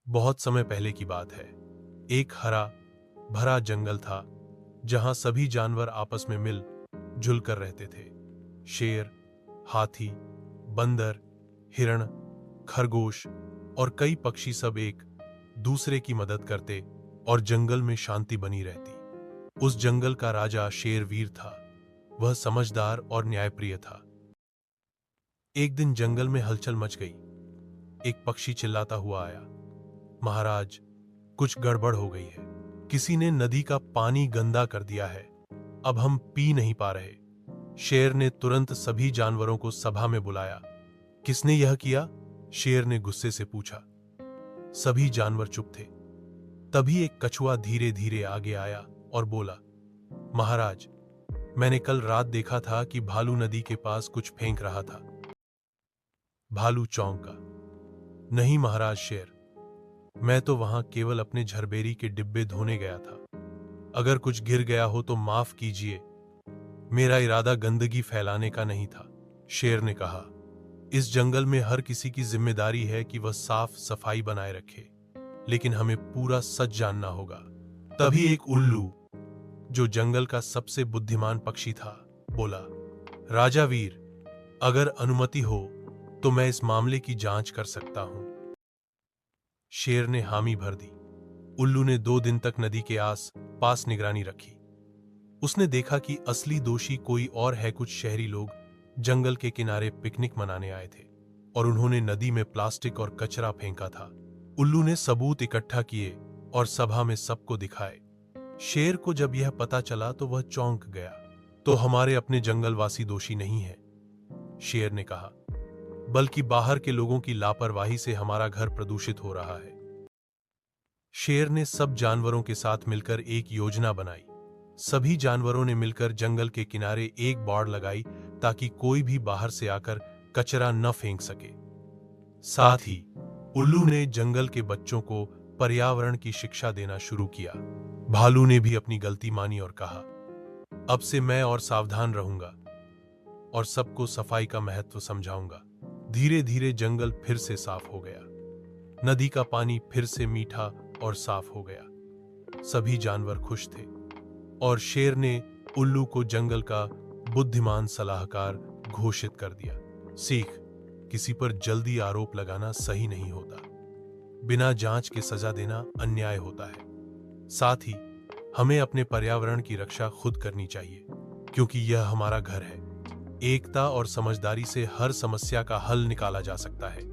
बहुत समय पहले की बात है। एक हरा भरा जंगल था जहां सभी जानवर आपस में मिल जुल कर रहते थे। शेर, हाथी, बंदर, हिरण, खरगोश और कई पक्षी सब एक दूसरे की मदद करते और जंगल में शांति बनी रहती। उस जंगल का राजा शेरवीर था। वह समझदार और न्यायप्रिय था। एक दिन जंगल में हलचल मच गई। एक पक्षी चिल्लाता हुआ आया, महाराज, कुछ गड़बड़ हो गई है। किसी ने नदी का पानी गंदा कर दिया है। अब हम पी नहीं पा रहे। शेर ने तुरंत सभी जानवरों को सभा में बुलाया। किसने यह किया? शेर ने गुस्से से पूछा। सभी जानवर चुप थे। तभी एक कछुआ धीरे धीरे आगे आया और बोला, महाराज, मैंने कल रात देखा था कि भालू नदी के पास कुछ फेंक रहा था। भालू चौंका। नहीं महाराज शेर, मैं तो वहां केवल अपने झरबेरी के डिब्बे धोने गया था। अगर कुछ गिर गया हो तो माफ कीजिए। मेरा इरादा गंदगी फैलाने का नहीं था। शेर ने कहा, इस जंगल में हर किसी की जिम्मेदारी है कि वह साफ सफाई बनाए रखे, लेकिन हमें पूरा सच जानना होगा। तभी एक उल्लू, जो जंगल का सबसे बुद्धिमान पक्षी था, बोला, राजा वीर, अगर अनुमति हो तो मैं इस मामले की जांच कर सकता हूं। शेर ने हामी भर दी। उल्लू ने 2 दिन तक नदी के आस पास निगरानी रखी। उसने देखा कि असली दोषी कोई और है। कुछ शहरी लोग जंगल के किनारे पिकनिक मनाने आए थे और उन्होंने नदी में प्लास्टिक और कचरा फेंका था। उल्लू ने सबूत इकट्ठा किए और सभा में सबको दिखाए। शेर को जब यह पता चला तो वह चौंक गया। तो हमारे अपने जंगलवासी दोषी नहीं है, शेर ने कहा, बल्कि बाहर के लोगों की लापरवाही से हमारा घर प्रदूषित हो रहा है। शेर ने सब जानवरों के साथ मिलकर एक योजना बनाई। सभी जानवरों ने मिलकर जंगल के किनारे एक बाड़ लगाई ताकि कोई भी बाहर से आकर कचरा न फेंक सके। साथ ही उल्लू ने जंगल के बच्चों को पर्यावरण की शिक्षा देना शुरू किया। भालू ने भी अपनी गलती मानी और कहा, अब से मैं और सावधान रहूंगा और सबको सफाई का महत्व समझाऊंगा। धीरे धीरे जंगल फिर से साफ हो गया। नदी का पानी फिर से मीठा और साफ हो गया। सभी जानवर खुश थे और शेर ने उल्लू को जंगल का बुद्धिमान सलाहकार घोषित कर दिया। सीख, किसी पर जल्दी आरोप लगाना सही नहीं होता। बिना जांच के सजा देना अन्याय होता है। साथ ही हमें अपने पर्यावरण की रक्षा खुद करनी चाहिए, क्योंकि यह हमारा घर है। एकता और समझदारी से हर समस्या का हल निकाला जा सकता है।